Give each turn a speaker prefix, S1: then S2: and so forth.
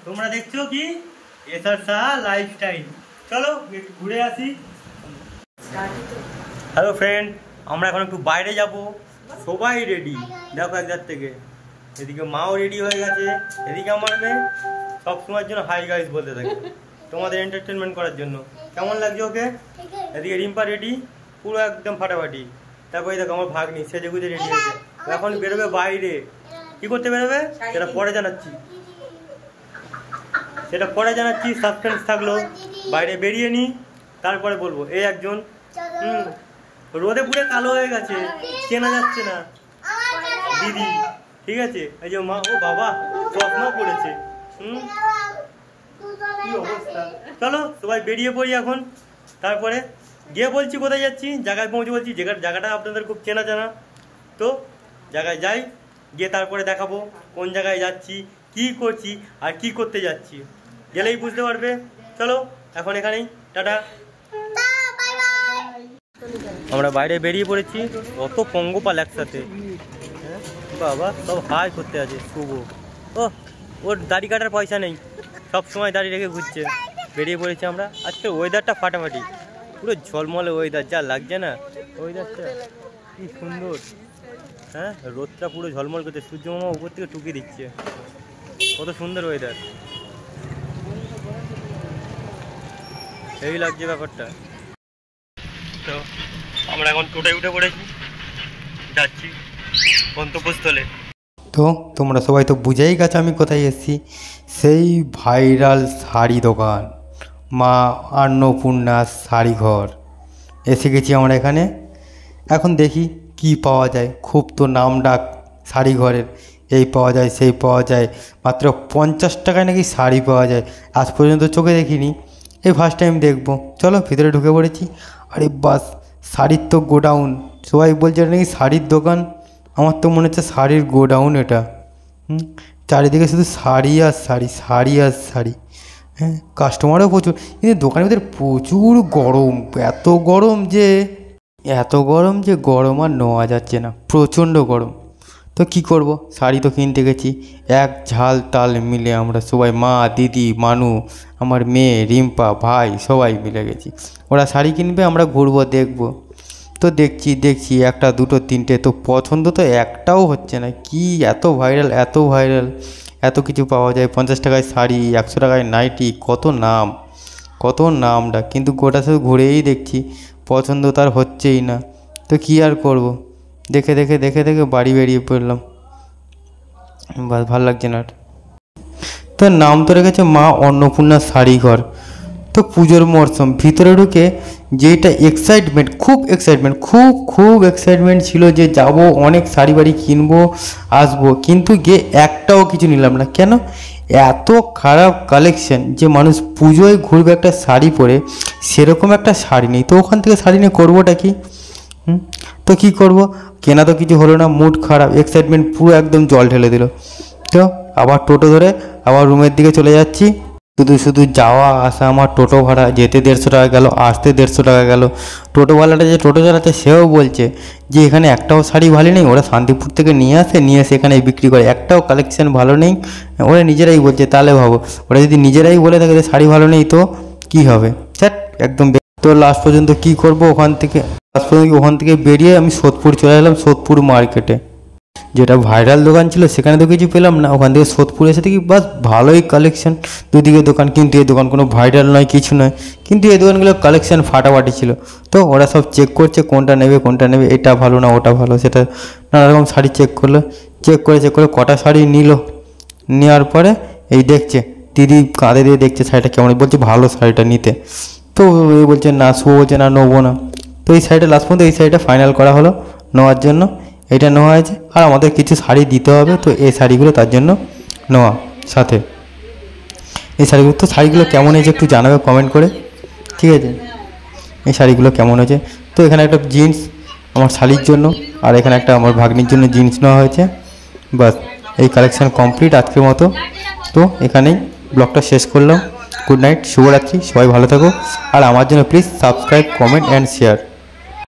S1: তোমরা দেখছো কি এসআর শাহ লাইফস্টাইল। চলো একটু ঘুরে আসি। হ্যালো ফ্রেন্ড, আমরা এখন একটু বাইরে যাব, সবাই রেডি দেখো একজার থেকে। এদিকে মাও রেডি হয়ে গেছে, এদিকে আমার মেয়ে সবসময়ের জন্য হাই গাইস বলতে থাকে তোমাদের এন্টারটেনমেন্ট করার জন্য। কেমন লাগছে ওকে? এদিকে রিম্পা রেডি পুরো একদম ফাটাফাটি। তারপরে দেখো আমার ভাগ্নি সেজে গুজে রেডি হয়েছে, এখন বেরোবে বাইরে। কি করতে বেরোবে সেটা পরে জানাচ্ছি, সাসপেন্স থাকলো। বাইরে বেরিয়ে নি তারপরে বলবো। এই একজন রোদে পুরো কালো হয়ে গেছে, চেনা যাচ্ছে না দিদি। ঠিক আছে, এই যে মা, ও বাবা চশমা পড়েছে। কি অবস্থা। চলো সবাই বেরিয়ে পড়ি এখন। তারপরে গিয়ে বলছি কোথায় যাচ্ছি, জায়গায় পৌঁছে বলছি। জায়গাটা আপনাদের খুব চেনা জানা, তো জায়গায় যাই, গিয়ে তারপরে দেখাবো কোন জায়গায় যাচ্ছি, কি করছি আর কি করতে যাচ্ছি, গেলেই বুঝতে পারবে। চলো এখন এখানেই টাটা। আমরা বাইরে বেরিয়ে পড়েছি, অত পঙ্গপাল একসাথে। বাবা সব হাই করতে আছে। শুভ ওর দাড়ি কাটার পয়সা নেই, সব সময় দাড়ি রেখে ঘুরছে। বেরিয়ে পড়েছি আমরা। আজকে ওয়েদারটা ফাটাফাটি, পুরো ঝলমলে ওয়েদার, যা লাগছে না ওয়েদারটা, কি সুন্দর। হ্যাঁ, রোদটা পুরো ঝলমল করছে, সূর্য মামা উপর থেকে টুকি দিচ্ছে, কত সুন্দর ওয়েদার, এই লাগছে ব্যাপারটা। তো আমরা এখন টোটোয় উঠে পড়েছি, যাচ্ছি গন্তব্যস্থলে। তো তোমরা সবাই তো বুঝেই গেছো আমি কোথায় এসেছি, সেই ভাইরাল শাড়ি দোকান মা অন্নপূর্ণা শাড়ি ঘর। এসে গেছি আমরা এখানে। এখন দেখি কি পাওয়া যায়। খুব তো নাম ডাক শাড়ি ঘরের, এই পাওয়া যায় সেই পাওয়া যায়, মাত্র 50 টাকায় নাকি শাড়ি পাওয়া যায়। আজ পর্যন্ত চোখে দেখিনি, এই ফার্স্ট টাইম দেখবো। চলো ভিতরে ঢুকে পড়েছি। আরে বাস, শাড়ির তো গোডাউন। সবাই বলছে এটা নাকি শাড়ির দোকান, আমার তো মনে হচ্ছে শাড়ির গোডাউন এটা। চারিদিকে শুধু শাড়ি আর শাড়ি, শাড়ি আর শাড়ি। হ্যাঁ, কাস্টমারও প্রচুর, কিন্তু দোকানের ভিতরে প্রচুর গরম। এত গরম যে গরম আর নেওয়া যাচ্ছে না, প্রচণ্ড গরম। তো কি করব, শাড়ি তো কিনতে গেছি। এক ঝাল তাল মিলে আমরা সবাই, মা, দিদি, মানু, আমার মেয়ে, রিম্পা, ভাই, সবাই মিলে গেছি। ওরা শাড়ি কিনবে, আমরা ঘুরবো, দেখবো। তো দেখছি একটা দুটো তিনটে, তো পছন্দ তো একটাও হচ্ছে না। কি এত ভাইরাল, এত কিছু পাওয়া যায়। 50 টাকায় শাড়ি, 100 টাকায় নাইটি, কত নামটা, কিন্তু গোটা শুধু ঘুরেই দেখছি, পছন্দ তার হচ্ছেই না। তো কি আর করব, দেখে বাড়ি বেরিয়ে পড়লাম। ভালো লাগছে না। তো নাম তো রেখেছে মা অন্নপূর্ণা শাড়ি ঘর। তো পুজোর মরশুম, ভিতরে ঢুকে যেটা এক্সাইটমেন্ট, খুব এক্সাইটমেন্ট ছিল যে যাব, অনেক শাড়ি বাড়ি কিনবো, আসবো। কিন্তু গিয়ে একটাও কিছু নিলাম না। কেন? এত খারাপ কালেকশন যে মানুষ পুজোয় ঘুরবে একটা শাড়ি পরে, সেরকম একটা শাড়ি নেই। তো ওখান থেকে শাড়ি নিয়ে করবোটা কি? তো কি করব, কেনা তো কিছু হলো না, মুড খারাপ, এক্সাইটমেন্ট পুরো একদম জল ঢেলে দিল। তো আবার টোটো ধরে আবার রুমের দিকে চলে যাচ্ছি। শুধু যাওয়া আসা, আমার টোটো ভাড়া, যেতে 150 টাকা গেল, আসতে 150 টাকা গেল। টোটোওয়ালাটা যে টোটো চালাচ্ছে সেও বলছে যে এখানে একটাও শাড়ি ভালো নেই, ওরা শান্তিপুর থেকে নিয়ে এসে এখানে বিক্রি করে, একটাও কালেকশন ভালো নেই। ওরা নিজেরাই বলছে, তাহলে ভাবো ওরা যদি নিজেরাই বলে থাকে যে শাড়ি ভালো নেই, তো কি হবে, স্যার একদম। তো লাস্ট পর্যন্ত কি করব, ওখান থেকে বেরিয়ে আমি সোদপুর চলে এলাম, সোদপুর মার্কেটে। যেটা ভাইরাল দোকান ছিল সেখানে তো কিছু পেলাম না, ওখান থেকে সোদপুর এসে দেখি বাস ভালোই কালেকশন, দুদিকে দোকান। কিন্তু এই দোকান কোনো ভাইরাল নয়, কিছু নয়, কিন্তু এই দোকানগুলো কালেকশন ফাটাফাটি ছিল। তো ওরা সব চেক করছে কোনটা নেবে, এটা ভালো না ওটা ভালো, সেটা নানা রকম শাড়ি চেক করে কটা শাড়ি নেওয়ার পরে এই দেখছে দিদি কাঁধে দিয়ে দেখছে শাড়িটা কেমন, বলছে ভালো শাড়িটা নিতে। তো এই বলছে না, শুভ বলছে না, নেবো না। তো এই শাড়িটা লাস্ট পর্যন্ত এই শাড়িটা ফাইনাল করা হলো নেওয়ার জন্য। এটা নেওয়া হয়েছে, আর আমাদের কিছু শাড়ি দিতে হবে, তো এই শাড়িগুলো তার জন্য নেওয়া সাথে। এই শাড়িগুলো কেমন হয়েছে একটু জানাবে কমেন্ট করে, ঠিক আছে? এই শাড়িগুলো কেমন হয়েছে। তো এখানে একটা জিন্স আমার শাড়ির জন্য, আর এখানে একটা আমার ভাগ্নির জন্য জিন্স নেওয়া হয়েছে। বাস এই কালেকশান কমপ্লিট আজকের মতো। তো এখানেই ব্লগটা শেষ করলাম। গুড নাইট, শুভরাত্রি, সবাই ভালো থাকো। আর আমার জন্য please subscribe, comment and share.